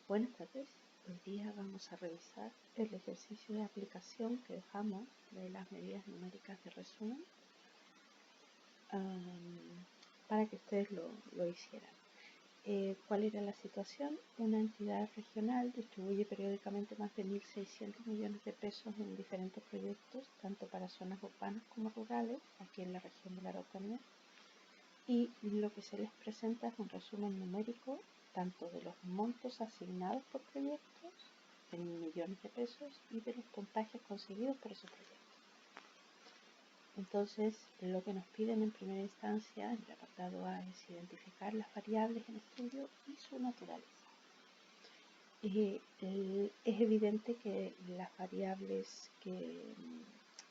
Buenas tardes, hoy día vamos a revisar el ejercicio de aplicación que dejamos de las medidas numéricas de resumen para que ustedes lo hicieran. ¿Cuál era la situación? Una entidad regional distribuye periódicamente más de 1.600 millones de pesos en diferentes proyectos, tanto para zonas urbanas como rurales, aquí en la región de la Araucanía, y lo que se les presenta es un resumen numérico tanto de los montos asignados por proyectos en millones de pesos y de los puntajes conseguidos por esos proyectos. Entonces, lo que nos piden en primera instancia, en el apartado A, es identificar las variables en estudio y su naturaleza. Es evidente que las variables que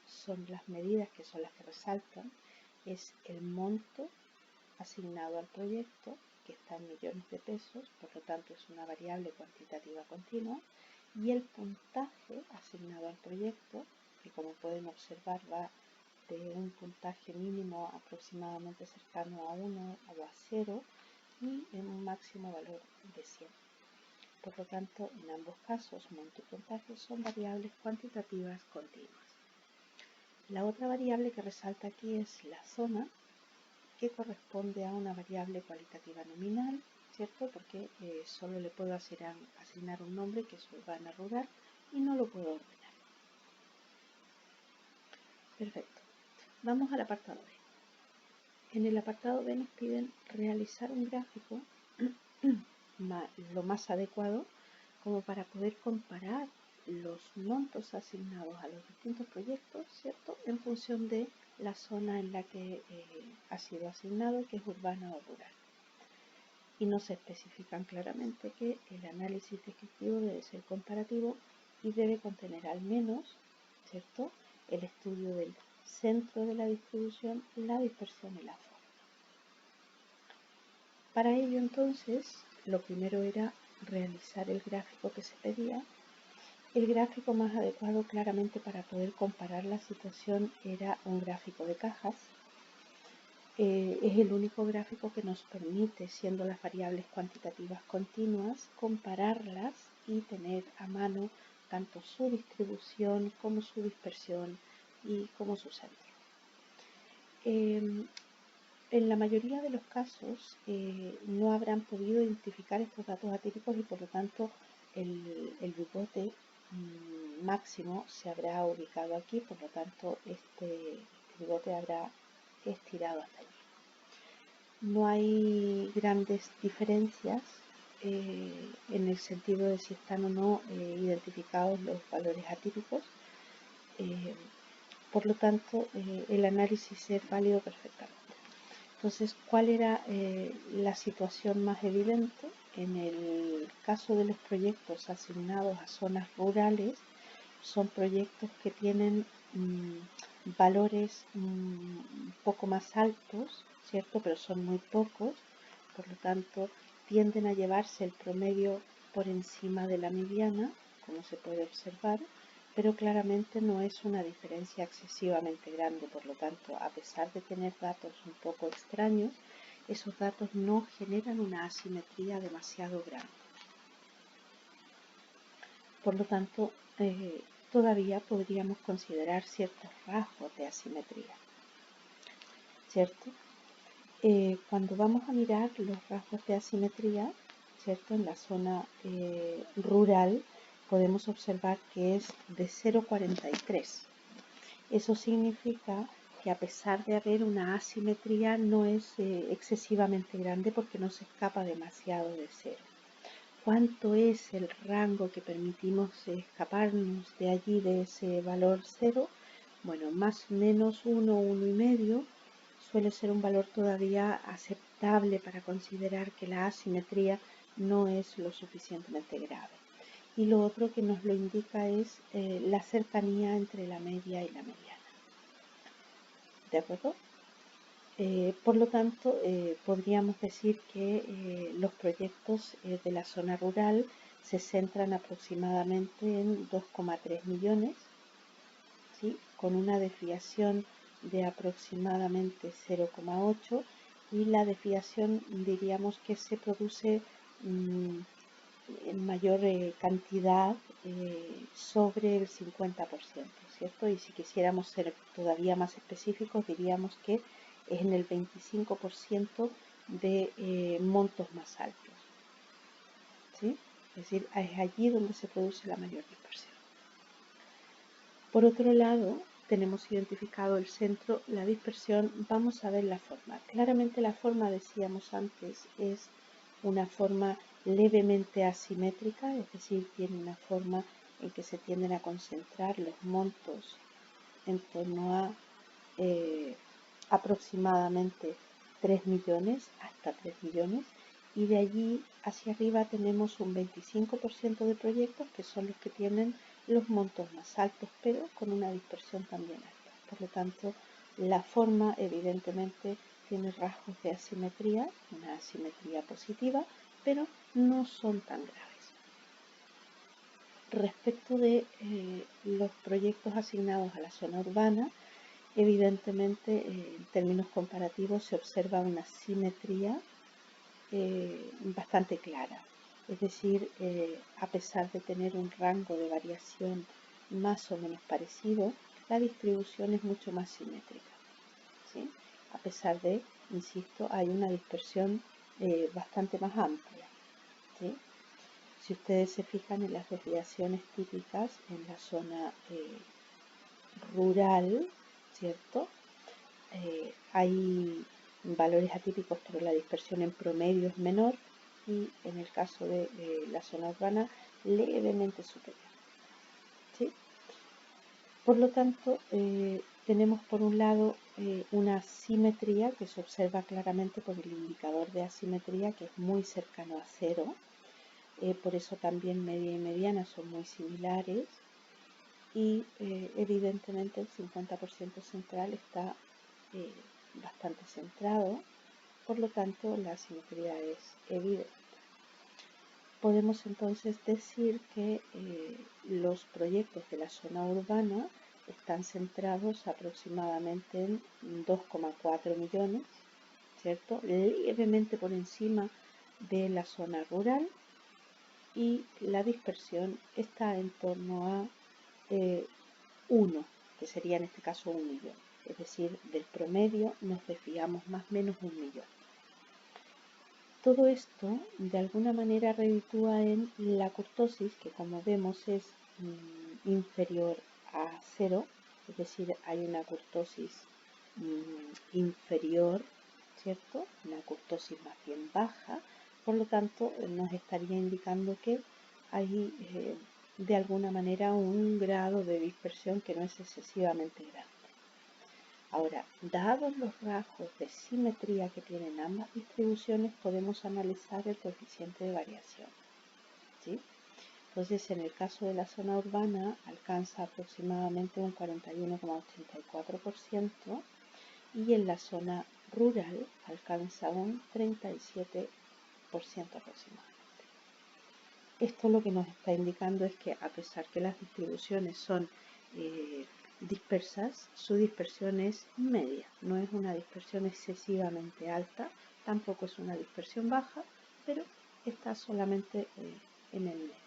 son las medidas, que son las que resaltan, es el monto asignado al proyecto, que está en millones de pesos, por lo tanto es una variable cuantitativa continua, y el puntaje asignado al proyecto, que como pueden observar va de un puntaje mínimo aproximadamente cercano a 1 o a 0 y en un máximo valor de 100. Por lo tanto, en ambos casos, monto y puntaje son variables cuantitativas continuas. La otra variable que resalta aquí es la zona, que corresponde a una variable cualitativa nominal, ¿cierto? Porque solo le puedo asignar un nombre que es urbana rural y no lo puedo ordenar. Perfecto. Vamos al apartado B. En el apartado B nos piden realizar un gráfico lo más adecuado como para poder comparar los montos asignados a los distintos proyectos, ¿cierto? En función de la zona en la que ha sido asignado, que es urbana o rural. Y nos especifican claramente que el análisis descriptivo debe ser comparativo y debe contener al menos, ¿cierto?, el estudio del centro de la distribución, la dispersión y la forma. Para ello, entonces, lo primero era realizar el gráfico que se pedía. El gráfico más adecuado claramente para poder comparar la situación era un gráfico de cajas. Es el único gráfico que nos permite, siendo las variables cuantitativas continuas, compararlas y tener a mano tanto su distribución como su dispersión y como su centro. En la mayoría de los casos no habrán podido identificar estos datos atípicos y por lo tanto el bigote máximo se habrá ubicado aquí, por lo tanto este bigote habrá estirado hasta allí. No hay grandes diferencias en el sentido de si están o no identificados los valores atípicos, por lo tanto el análisis es válido perfectamente. Entonces, ¿cuál era la situación más evidente? En el caso de los proyectos asignados a zonas rurales, son proyectos que tienen valores un poco más altos, ¿cierto? Pero son muy pocos, por lo tanto, tienden a llevarse el promedio por encima de la mediana, como se puede observar, pero claramente no es una diferencia excesivamente grande, por lo tanto, a pesar de tener datos un poco extraños, esos datos no generan una asimetría demasiado grande. Por lo tanto, todavía podríamos considerar ciertos rasgos de asimetría, ¿cierto? Cuando vamos a mirar los rasgos de asimetría, ¿cierto? En la zona rural, podemos observar que es de 0,43. Eso significa que a pesar de haber una asimetría, no es excesivamente grande porque no se escapa demasiado de cero. ¿Cuánto es el rango que permitimos escaparnos de allí, de ese valor 0? Bueno, más o menos 1, 1,5 suele ser un valor todavía aceptable para considerar que la asimetría no es lo suficientemente grave. Y lo otro que nos lo indica es la cercanía entre la media y la mediana. ¿De acuerdo? Por lo tanto, podríamos decir que los proyectos de la zona rural se centran aproximadamente en 2,3 millones, ¿sí? Con una desviación de aproximadamente 0,8 y la desviación diríamos que se produce en mayor cantidad sobre el 50%, ¿cierto? Y si quisiéramos ser todavía más específicos, diríamos que es en el 25% de montos más altos, ¿sí? Es decir, es allí donde se produce la mayor dispersión. Por otro lado, tenemos identificado el centro, la dispersión. Vamos a ver la forma. Claramente la forma, decíamos antes, es una forma levemente asimétrica, es decir, tiene una forma en que se tienden a concentrar los montos en torno a aproximadamente 3 millones, hasta 3 millones, y de allí hacia arriba tenemos un 25% de proyectos que son los que tienen los montos más altos, pero con una dispersión también alta. Por lo tanto, la forma evidentemente tiene rasgos de asimetría, una asimetría positiva, pero no son tan graves. Respecto de los proyectos asignados a la zona urbana, evidentemente en términos comparativos se observa una simetría bastante clara. Es decir, a pesar de tener un rango de variación más o menos parecido, la distribución es mucho más simétrica, ¿sí? A pesar de, insisto, hay una dispersión bastante más amplia, ¿sí? Si ustedes se fijan en las desviaciones típicas en la zona rural, ¿cierto? Hay valores atípicos, pero la dispersión en promedio es menor, y en el caso de la zona urbana, levemente superior, ¿sí? Por lo tanto, tenemos por un lado una simetría que se observa claramente por el indicador de asimetría, que es muy cercano a cero. Por eso también media y mediana son muy similares, y evidentemente el 50% central está bastante centrado, por lo tanto la asimetría es evidente. Podemos entonces decir que los proyectos de la zona urbana están centrados aproximadamente en 2,4 millones, ¿cierto? Levemente por encima de la zona rural, y la dispersión está en torno a 1, que sería en este caso 1 millón. Es decir, del promedio nos desviamos más o menos 1 millón. Todo esto de alguna manera reditúa en la kurtosis, que como vemos es inferior a 0, es decir, hay una kurtosis inferior, ¿cierto? Una kurtosis más bien baja, por lo tanto nos estaría indicando que hay de alguna manera un grado de dispersión que no es excesivamente grande. Ahora, dados los rasgos de simetría que tienen ambas distribuciones, podemos analizar el coeficiente de variación, ¿sí? Entonces, en el caso de la zona urbana, alcanza aproximadamente un 41,84%, y en la zona rural alcanza un 37% aproximadamente. Esto lo que nos está indicando es que, a pesar que las distribuciones son dispersas, su dispersión es media, no es una dispersión excesivamente alta, tampoco es una dispersión baja, pero está solamente en el medio.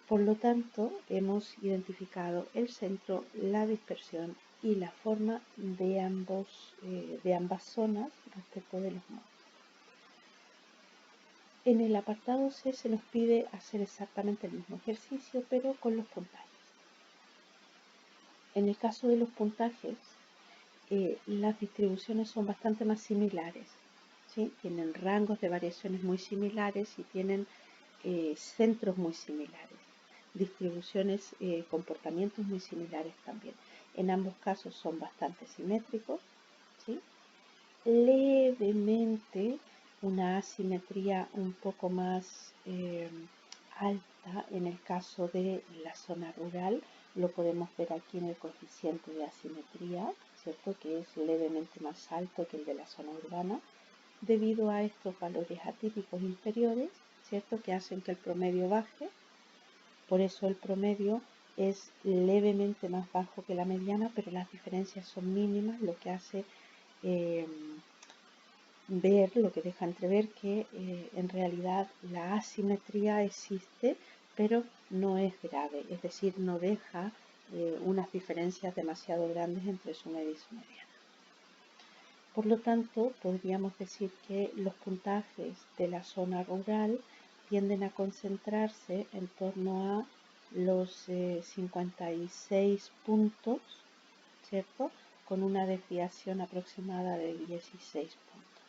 Por lo tanto, hemos identificado el centro, la dispersión y la forma de ambas zonas respecto de los montos. En el apartado C se nos pide hacer exactamente el mismo ejercicio, pero con los puntajes. En el caso de los puntajes, las distribuciones son bastante más similares, ¿sí? Tienen rangos de variaciones muy similares y tienen centros muy similares, distribuciones, comportamientos muy similares también. En ambos casos son bastante simétricos, ¿sí? Levemente una asimetría un poco más alta en el caso de la zona rural. Lo podemos ver aquí en el coeficiente de asimetría, ¿cierto? Que es levemente más alto que el de la zona urbana, debido a estos valores atípicos inferiores, ¿cierto? Que hacen que el promedio baje. Por eso el promedio es levemente más bajo que la mediana, pero las diferencias son mínimas, lo que hace ver, lo que deja entrever que en realidad la asimetría existe, pero no es grave, es decir, no deja unas diferencias demasiado grandes entre su media y su mediana. Por lo tanto, podríamos decir que los puntajes de la zona rural tienden a concentrarse en torno a los 56 puntos, ¿cierto? Con una desviación aproximada de 16 puntos.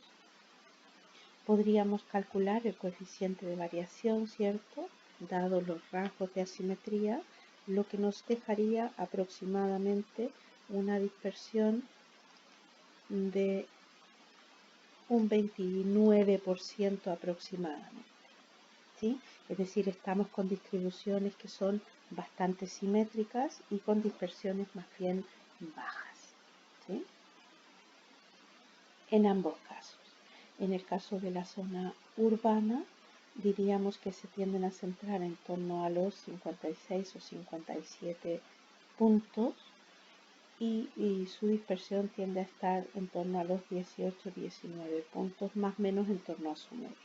Podríamos calcular el coeficiente de variación, ¿cierto? Dado los rasgos de asimetría, lo que nos dejaría aproximadamente una dispersión de un 29% aproximadamente, ¿sí? Es decir, estamos con distribuciones que son bastante simétricas y con dispersiones más bien bajas, ¿sí? En ambos casos. En el caso de la zona urbana, diríamos que se tienden a centrar en torno a los 56 o 57 puntos y su dispersión tiende a estar en torno a los 18 o 19 puntos, más o menos en torno a su media.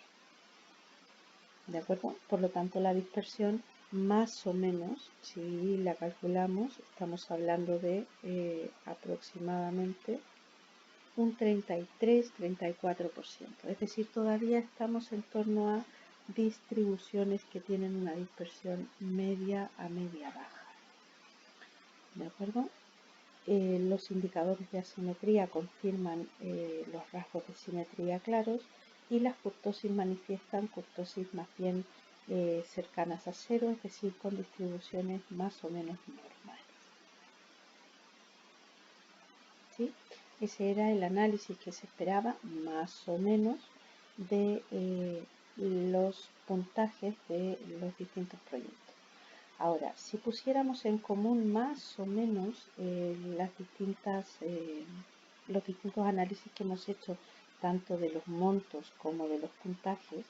¿De acuerdo? Por lo tanto, la dispersión más o menos, si la calculamos, estamos hablando de aproximadamente un 33-34%. Es decir, todavía estamos en torno a distribuciones que tienen una dispersión media a media baja. ¿De acuerdo? Los indicadores de asimetría confirman los rasgos de simetría claros y las kurtosis manifiestan kurtosis más bien cercanas a cero, es decir, con distribuciones más o menos normales. ¿Sí? Ese era el análisis que se esperaba más o menos de los puntajes de los distintos proyectos. Ahora, si pusiéramos en común más o menos los distintos análisis que hemos hecho, tanto de los montos como de los puntajes,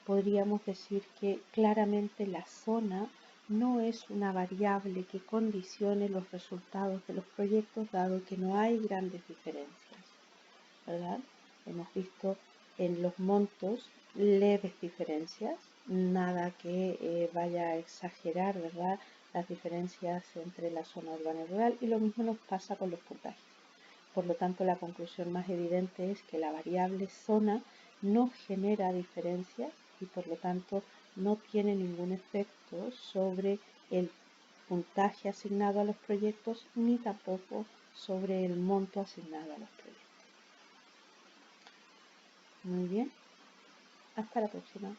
podríamos decir que claramente la zona no es una variable que condicione los resultados de los proyectos, dado que no hay grandes diferencias, ¿verdad? Hemos visto en los montos leves diferencias, nada que vaya a exagerar, ¿verdad?, las diferencias entre la zona urbana y rural, y lo mismo nos pasa con los puntajes. Por lo tanto, la conclusión más evidente es que la variable zona no genera diferencias y por lo tanto no tiene ningún efecto sobre el puntaje asignado a los proyectos ni tampoco sobre el monto asignado a los proyectos. Muy bien, hasta la próxima.